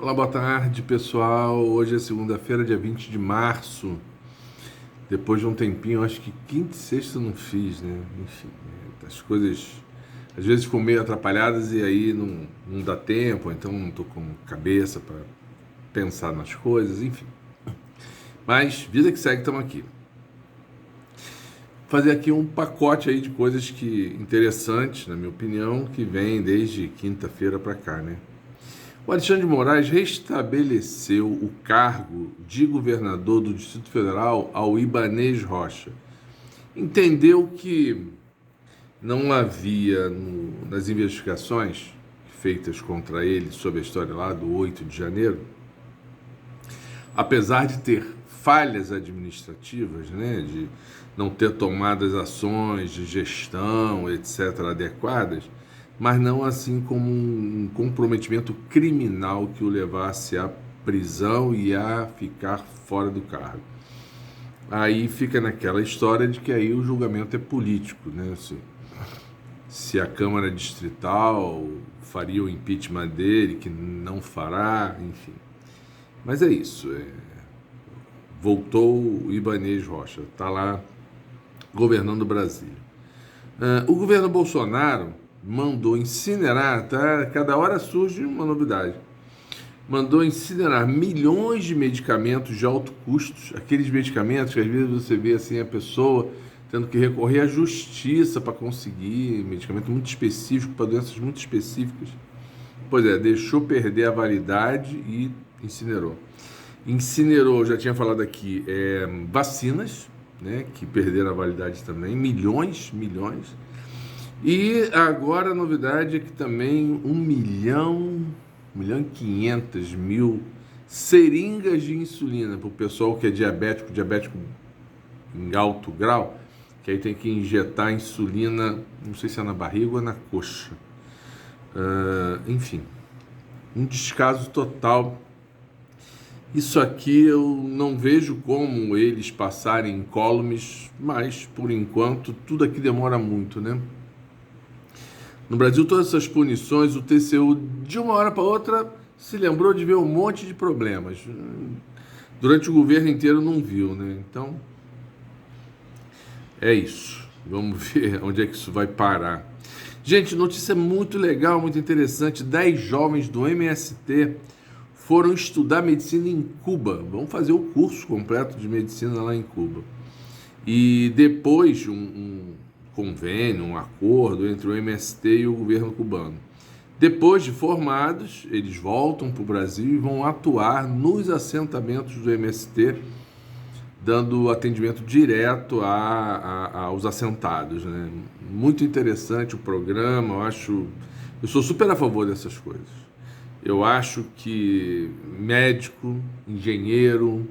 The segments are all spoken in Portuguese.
Olá, boa tarde, pessoal. Hoje é segunda-feira, dia 20 de março. Depois de um tempinho, acho que quinta e sexta eu não fiz, né? Enfim, as coisas às vezes ficam meio atrapalhadas e aí não dá tempo, então não tô com cabeça para pensar nas coisas, enfim. Mas, vida que segue, estamos aqui. Fazer aqui um pacote aí de coisas que interessantes, na minha opinião, que vem desde quinta-feira para cá, né? O Alexandre de Moraes restabeleceu o cargo de governador do Distrito Federal ao Ibanez Rocha. Entendeu que não havia, nas investigações feitas contra ele sobre a história lá do 8 de janeiro, apesar de ter falhas administrativas, né, de não ter tomado as ações de gestão, etc., adequadas, mas não assim como um comprometimento criminal que o levasse à prisão e a ficar fora do cargo. Aí fica naquela história de que aí o julgamento é político, né? Se a Câmara Distrital faria o impeachment dele, que não fará, enfim. Mas é isso. Voltou o Ibanez Rocha, está lá governando Brasília. O governo Bolsonaro mandou incinerar, tá? Cada hora surge uma novidade. Mandou incinerar milhões de medicamentos de alto custo, aqueles medicamentos que às vezes você vê assim a pessoa tendo que recorrer à justiça para conseguir medicamento muito específico para doenças muito específicas. Pois é, deixou perder a validade e incinerou. Incinerou, já tinha falado aqui, vacinas, né, que perderam a validade também, milhões. E agora a novidade é que também 1.500.000 seringas de insulina para o pessoal que é diabético em alto grau, que aí tem que injetar insulina, não sei se é na barriga ou na coxa. Enfim, um descaso total. Isso aqui eu não vejo como eles passarem incólumes, mas por enquanto tudo aqui demora muito, né? No Brasil, todas essas punições, o TCU, de uma hora para outra, se lembrou de ver um monte de problemas. Durante o governo inteiro não viu, né? Então, é isso. Vamos ver onde é que isso vai parar. Gente, notícia muito legal, muito interessante. 10 jovens do MST foram estudar medicina em Cuba. Vão fazer o curso completo de medicina lá em Cuba. E depois um convênio, um acordo entre o MST e o governo cubano. Depois de formados, eles voltam para o Brasil e vão atuar nos assentamentos do MST, dando atendimento direto aos assentados, né? Muito interessante o programa, eu sou super a favor dessas coisas. Eu acho que médico, engenheiro,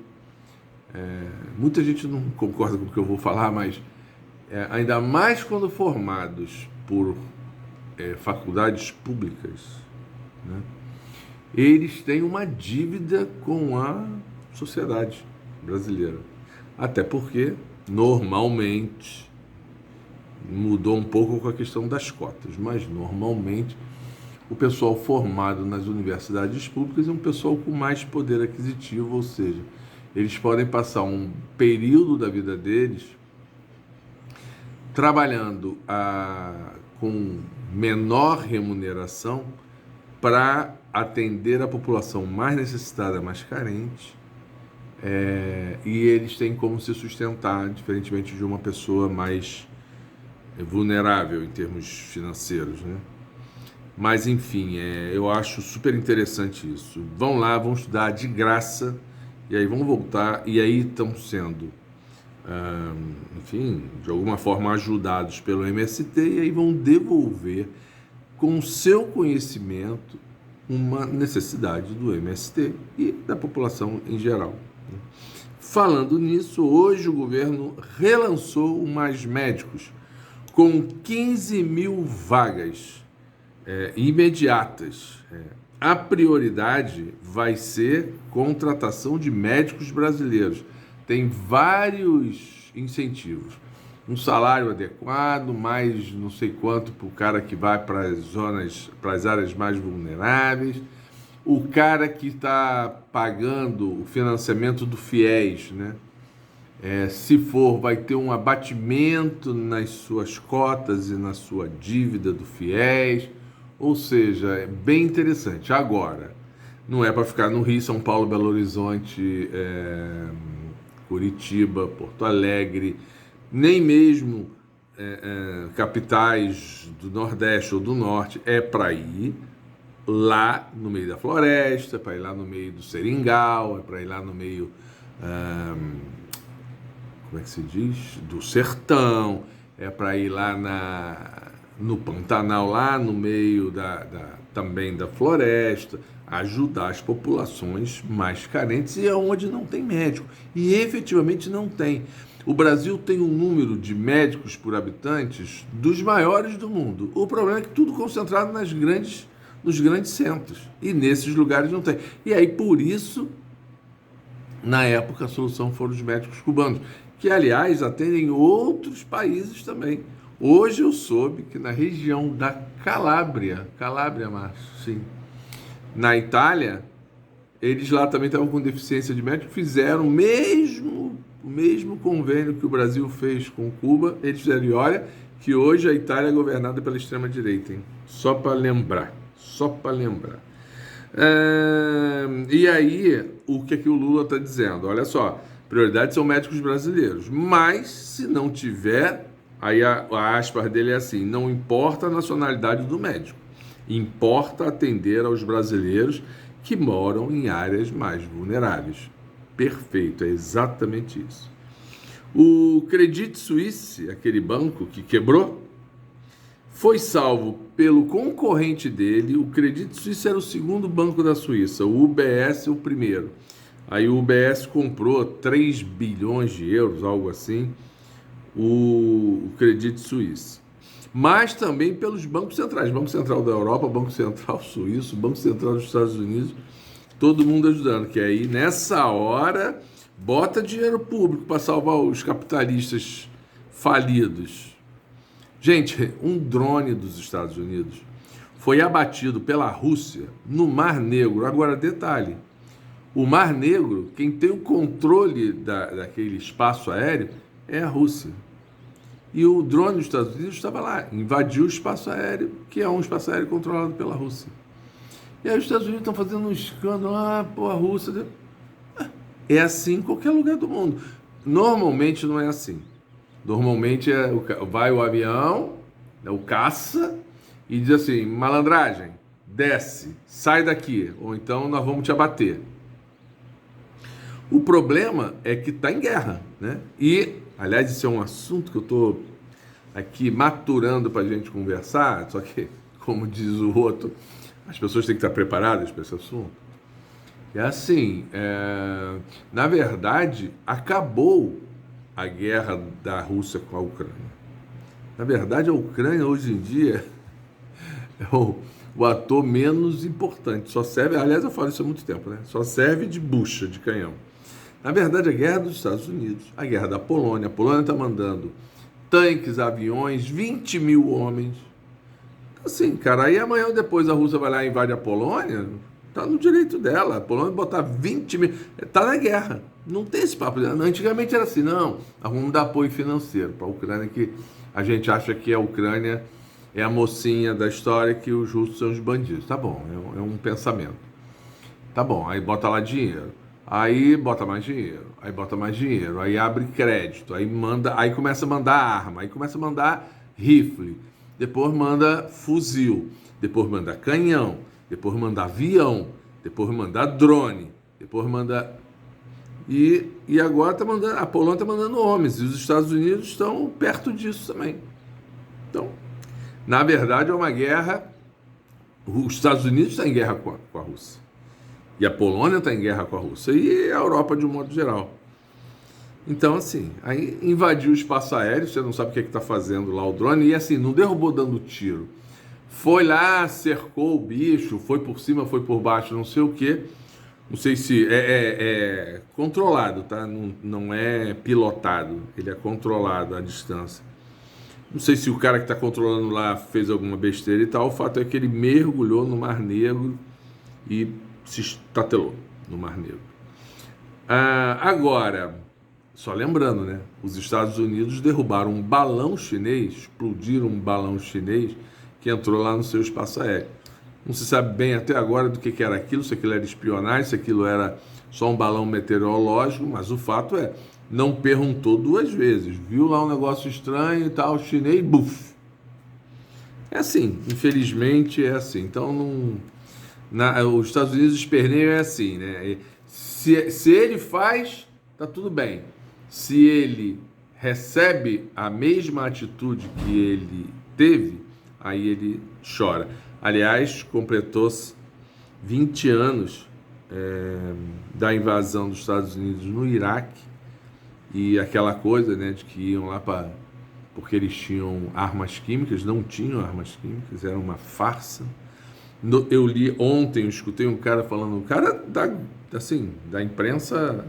muita gente não concorda com o que eu vou falar, mas ainda mais quando formados por faculdades públicas, né, eles têm uma dívida com a sociedade brasileira. Até porque, normalmente, mudou um pouco com a questão das cotas, mas normalmente o pessoal formado nas universidades públicas é um pessoal com mais poder aquisitivo, ou seja, eles podem passar um período da vida deles trabalhando com menor remuneração para atender a população mais necessitada, mais carente, e eles têm como se sustentar, diferentemente de uma pessoa mais vulnerável em termos financeiros, né? Mas, enfim, eu acho super interessante isso. Vão lá, vão estudar de graça, e aí vão voltar, e aí estão sendo, enfim, de alguma forma ajudados pelo MST, e aí vão devolver com o seu conhecimento uma necessidade do MST e da população em geral. Falando nisso, hoje o governo relançou o Mais Médicos com 15.000 vagas imediatas. A prioridade vai ser contratação de médicos brasileiros. Tem vários incentivos. Um salário adequado, mais não sei quanto para o cara que vai para as zonas, para as áreas mais vulneráveis. o cara que está pagando o financiamento do FIES, né? Se for, vai ter um abatimento nas suas cotas e na sua dívida do FIES, ou seja, é bem interessante. Agora, não é para ficar no Rio, São Paulo, Belo Horizonte, Curitiba, Porto Alegre, nem mesmo capitais do Nordeste ou do Norte, é para ir lá no meio da floresta, é para ir lá no meio do seringal, é para ir lá no meio, como é que se diz? Do sertão, é para ir lá no Pantanal, lá no meio também da floresta, ajudar as populações mais carentes e onde não tem médico. E efetivamente não tem. O Brasil tem um número de médicos por habitantes dos maiores do mundo. O problema é que tudo concentrado nos grandes centros. E nesses lugares não tem. E aí, por isso, na época, a solução foram os médicos cubanos, que, aliás, atendem outros países também. Hoje eu soube que na região da Calábria, Márcio, sim, na Itália, eles lá também estavam com deficiência de médico, fizeram o mesmo convênio que o Brasil fez com Cuba. Eles fizeram, e olha, que hoje a Itália é governada pela extrema-direita, hein? Só para lembrar. E aí, o que o Lula está dizendo? Olha só, prioridade são médicos brasileiros, mas se não tiver, aí a aspas dele é assim, não importa a nacionalidade do médico, importa atender aos brasileiros que moram em áreas mais vulneráveis. Perfeito, é exatamente isso. O Credit Suisse, aquele banco que quebrou, foi salvo pelo concorrente dele. O Credit Suisse era o segundo banco da Suíça, o UBS o primeiro. Aí o UBS comprou 3 bilhões de euros, algo assim, o Credit Suisse. Mas também pelos bancos centrais, Banco Central da Europa, Banco Central Suíço, Banco Central dos Estados Unidos, todo mundo ajudando, que aí nessa hora bota dinheiro público para salvar os capitalistas falidos. Gente, um drone dos Estados Unidos foi abatido pela Rússia no Mar Negro. Agora, detalhe, o Mar Negro, quem tem o controle daquele espaço aéreo é a Rússia. E o drone dos Estados Unidos estava lá, invadiu o espaço aéreo, que é um espaço aéreo controlado pela Rússia. E aí os Estados Unidos estão fazendo um escândalo, a Rússia... É assim em qualquer lugar do mundo. Normalmente não é assim. Normalmente vai o avião, o caça, e diz assim, malandragem, desce, sai daqui, ou então nós vamos te abater. O problema é que está em guerra, né? E, aliás, isso é um assunto que eu estou aqui maturando para a gente conversar, só que, como diz o outro, as pessoas têm que estar preparadas para esse assunto. É assim, na verdade, acabou a guerra da Rússia com a Ucrânia. Na verdade, a Ucrânia, hoje em dia, é o ator menos importante. Só serve, aliás, eu falo isso há muito tempo, né? Só serve de bucha, de canhão. Na verdade, a guerra dos Estados Unidos, a guerra da Polônia. A Polônia está mandando tanques, aviões, 20 mil homens. Assim, cara, aí amanhã ou depois a Rússia vai lá e invade a Polônia, tá no direito dela. A Polônia botar 20 mil... Tá na guerra. Não tem esse papo. Antigamente era assim, não, vamos dar apoio financeiro para a Ucrânia, que a gente acha que a Ucrânia é a mocinha da história, que os russos são os bandidos. Tá bom, é um pensamento. Tá bom, aí bota lá dinheiro. Aí bota mais dinheiro, aí abre crédito, aí começa a mandar arma, aí começa a mandar rifle, depois manda fuzil, depois manda canhão, depois manda avião, depois manda drone, depois manda... E agora a Polônia está mandando homens, e os Estados Unidos estão perto disso também. Então, na verdade é uma guerra, os Estados Unidos estão em guerra com a Rússia. E a Polônia está em guerra com a Rússia, e a Europa de um modo geral. Então, assim, aí invadiu o espaço aéreo, você não sabe o que está fazendo lá o drone, e assim, não derrubou dando tiro. Foi lá, cercou o bicho, foi por cima, foi por baixo, não sei o quê. Não sei se é controlado, tá? Não é pilotado, ele é controlado à distância. Não sei se o cara que está controlando lá fez alguma besteira e tal, o fato é que ele mergulhou no Mar Negro e se estatelou no Mar Negro. Agora, só lembrando, né? Os Estados Unidos derrubaram um balão chinês, explodiram um balão chinês que entrou lá no seu espaço aéreo. Não se sabe bem até agora do que era aquilo, se aquilo era espionagem, se aquilo era só um balão meteorológico, mas o fato é, não perguntou 2 vezes, viu lá um negócio estranho e tal, chinês, buf. É assim, infelizmente é assim. Então, os Estados Unidos esperneiam é assim, né? Se ele faz, tá tudo bem. Se ele recebe a mesma atitude que ele teve, aí ele chora. Aliás, completou-se 20 anos da invasão dos Estados Unidos no Iraque, e aquela coisa, né, de que iam lá porque eles tinham armas químicas, não tinham armas químicas, era uma farsa. Eu li ontem, eu escutei um cara falando, um cara da imprensa,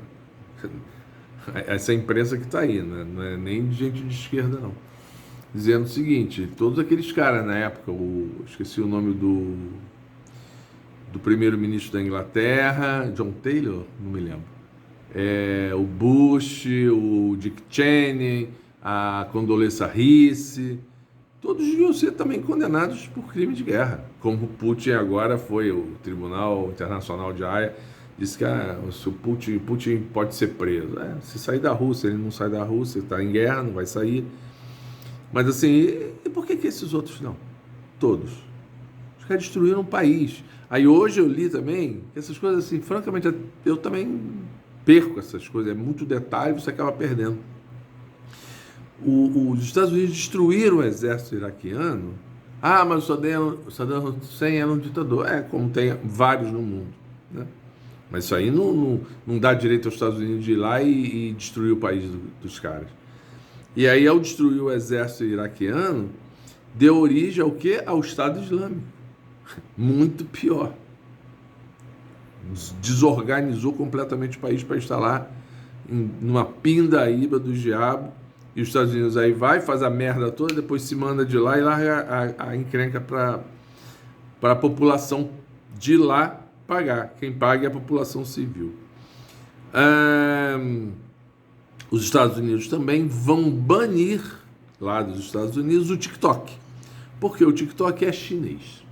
essa imprensa que está aí, né? Não é nem de gente de esquerda, não, dizendo o seguinte: todos aqueles caras na época, esqueci o nome do primeiro-ministro da Inglaterra, John Taylor, não me lembro, o Bush, o Dick Cheney, a Condoleezza Rice, todos deviam ser também condenados por crime de guerra, como o Putin agora foi. O Tribunal Internacional de Haia disse que o Putin pode ser preso. Se sair da Rússia, ele não sai da Rússia, está em guerra, não vai sair. Mas assim, e por que esses outros não? Todos. Os caras destruíram um país. Aí hoje eu li também, essas coisas assim, francamente, eu também perco essas coisas, é muito detalhe, você acaba perdendo. Os Estados Unidos destruíram o exército iraquiano. Mas o Saddam Hussein era um ditador. Como tem vários no mundo, né? Mas isso aí não dá direito aos Estados Unidos de ir lá e destruir o país dos caras. E aí, ao destruir o exército iraquiano, deu origem ao quê? Ao Estado Islâmico. Muito pior. Desorganizou completamente o país para instalar numa pindaíba do diabo. E os Estados Unidos aí faz a merda toda, depois se manda de lá e larga a encrenca para a população de lá pagar. Quem paga é a população civil. Os Estados Unidos também vão banir, lá dos Estados Unidos, o TikTok. Porque o TikTok é chinês.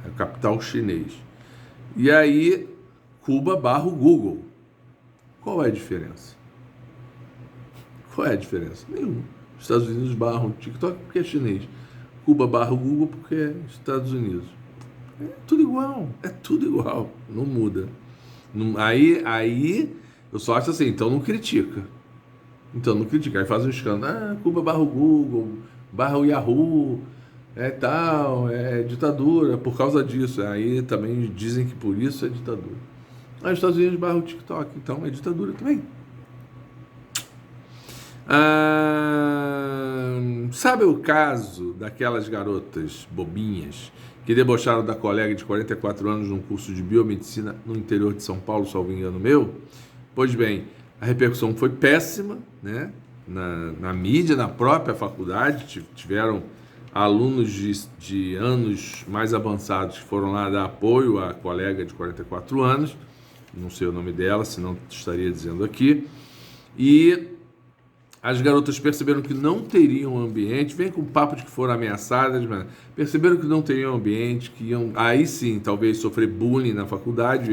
É o capital chinês. E aí, Cuba barra o Google. Qual é a diferença? Qual é a diferença? Nenhuma. Os Estados Unidos barram o TikTok porque é chinês. Cuba barra o Google porque é Estados Unidos. É tudo igual. Não muda. Aí eu só acho assim, então não critica. Aí faz um escândalo. Cuba barra o Google, barra o Yahoo, é ditadura por causa disso. Aí também dizem que por isso é ditadura. Aí os Estados Unidos barra o TikTok, então é ditadura também. Sabe o caso daquelas garotas bobinhas que debocharam da colega de 44 anos num curso de biomedicina no interior de São Paulo, salvo engano meu? Pois bem, a repercussão foi péssima, né? Na mídia, na própria faculdade, tiveram alunos de anos mais avançados que foram lá dar apoio à colega de 44 anos, não sei o nome dela, senão estaria dizendo aqui, e as garotas perceberam que não teriam ambiente, vem com o papo de que foram ameaçadas, mas perceberam que não teriam ambiente, que iam, aí sim, talvez sofrer bullying na faculdade,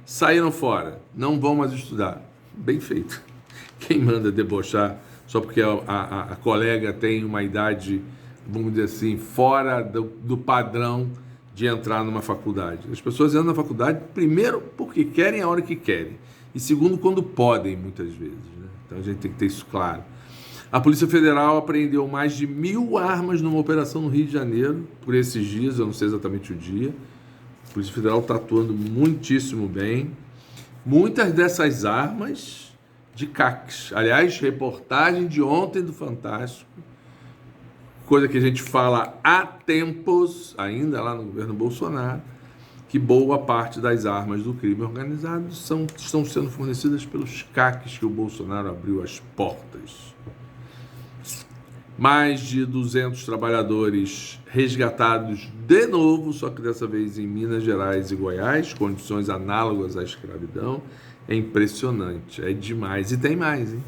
saíram fora, não vão mais estudar. Bem feito. Quem manda debochar só porque a colega tem uma idade, vamos dizer assim, fora do padrão de entrar numa faculdade? As pessoas entram na faculdade, primeiro, porque querem a hora que querem, e segundo, quando podem, muitas vezes, né? Então a gente tem que ter isso claro. A Polícia Federal apreendeu mais de 1.000 armas numa operação no Rio de Janeiro, por esses dias, eu não sei exatamente o dia. A Polícia Federal está atuando muitíssimo bem. Muitas dessas armas de CACs. Aliás, reportagem de ontem do Fantástico, coisa que a gente fala há tempos, ainda lá no governo Bolsonaro, que boa parte das armas do crime organizado estão sendo fornecidas pelos CACs que o Bolsonaro abriu as portas. Mais de 200 trabalhadores resgatados de novo, só que dessa vez em Minas Gerais e Goiás, condições análogas à escravidão. É impressionante, é demais. E tem mais, hein?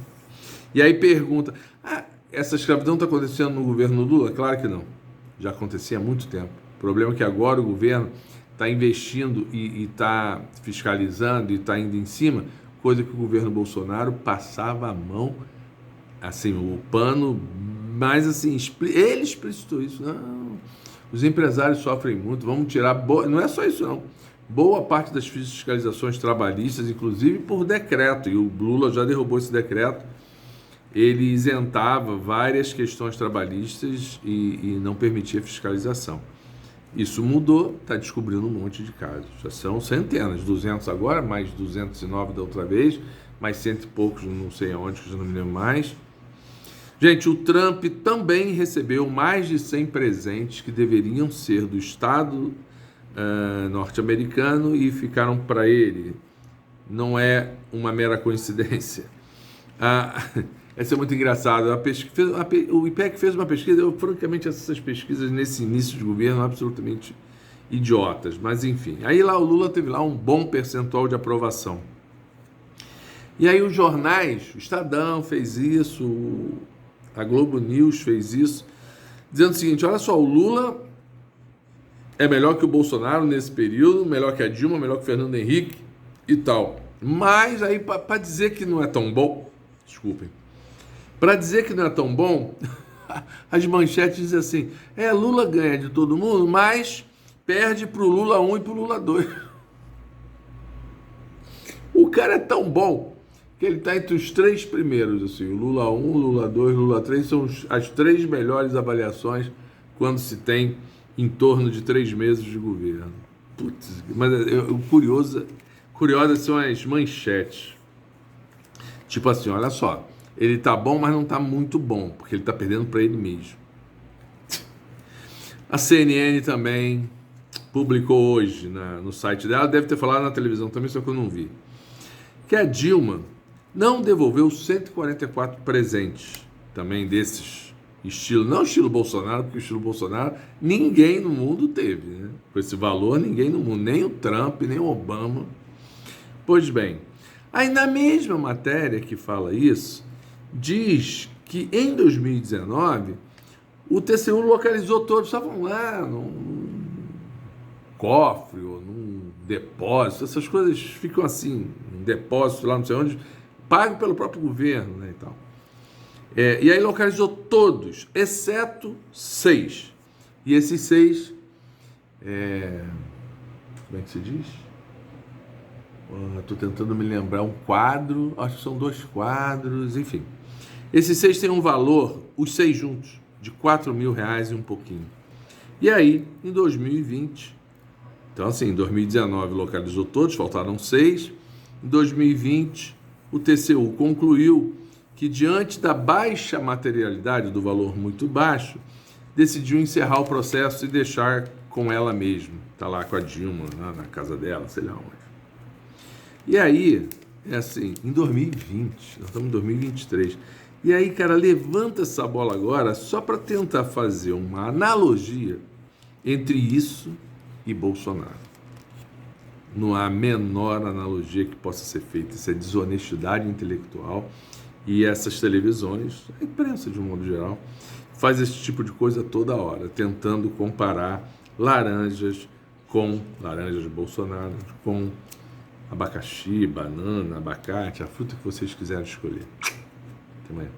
E aí pergunta, essa escravidão está acontecendo no governo Lula? Claro que não. Já acontecia há muito tempo. O problema é que agora o governo está investindo e está fiscalizando e está indo em cima, coisa que o governo Bolsonaro passava a mão, assim, o pano, mas assim, ele explicitou isso. Não, os empresários sofrem muito, vamos tirar... Não é só isso, não. Boa parte das fiscalizações trabalhistas, inclusive por decreto, e o Lula já derrubou esse decreto, ele isentava várias questões trabalhistas e não permitia fiscalização. Isso mudou, está descobrindo um monte de casos. Já são centenas, 200 agora, mais 209 da outra vez, mais cento e poucos, não sei aonde, que eu já não me lembro mais. Gente, o Trump também recebeu mais de 100 presentes que deveriam ser do Estado norte-americano e ficaram para ele. Não é uma mera coincidência. Essa é muito engraçado. O IPEC fez uma pesquisa, francamente, essas pesquisas nesse início de governo absolutamente idiotas, mas enfim. Aí lá o Lula teve lá um bom percentual de aprovação. E aí os jornais, o Estadão fez isso, a Globo News fez isso, dizendo o seguinte: olha só, o Lula é melhor que o Bolsonaro nesse período, melhor que a Dilma, melhor que o Fernando Henrique e tal. Mas aí, para dizer que não é tão bom, desculpem, para dizer que não é tão bom, as manchetes dizem assim: Lula ganha de todo mundo, mas perde pro Lula 1 e pro Lula 2. O cara é tão bom que ele está entre os três primeiros, assim, o Lula 1, Lula 2, Lula 3, são as três melhores avaliações quando se tem em torno de 3 meses de governo. Putz, mas curiosas são as manchetes. Tipo assim, olha só, ele tá bom, mas não tá muito bom, porque ele tá perdendo para ele mesmo. A CNN também publicou hoje no site dela, deve ter falado na televisão também, só que eu não vi, que a Dilma não devolveu 144 presentes, também desses estilo, não estilo Bolsonaro, porque o estilo Bolsonaro ninguém no mundo teve, né? Com esse valor, ninguém no mundo, nem o Trump, nem o Obama. Pois bem, aí na mesma matéria que fala isso, diz que em 2019 o TCU localizou todos, estavam lá num cofre ou num depósito, essas coisas ficam assim, um depósito lá não sei onde, pago pelo próprio governo, né, e tal. E aí localizou todos, exceto 6. E esses 6, como é que se diz? Estou tentando me lembrar, um quadro, acho que são 2 quadros, enfim. Esses 6 têm um valor, os 6 juntos, de R$4.000 e um pouquinho. E aí, em 2020, então assim, em 2019 localizou todos, faltaram 6. Em 2020, o TCU concluiu que, diante da baixa materialidade, do valor muito baixo, decidiu encerrar o processo e deixar com ela mesma. Está lá com a Dilma, na casa dela, sei lá onde. E aí, é assim, em 2020, nós estamos em 2023, e aí, cara, levanta essa bola agora só para tentar fazer uma analogia entre isso e Bolsonaro. Não há a menor analogia que possa ser feita. Isso é desonestidade intelectual. E essas televisões, a imprensa de um modo geral, faz esse tipo de coisa toda hora, tentando comparar laranjas de Bolsonaro, com abacaxi, banana, abacate, a fruta que vocês quiserem escolher. Até amanhã.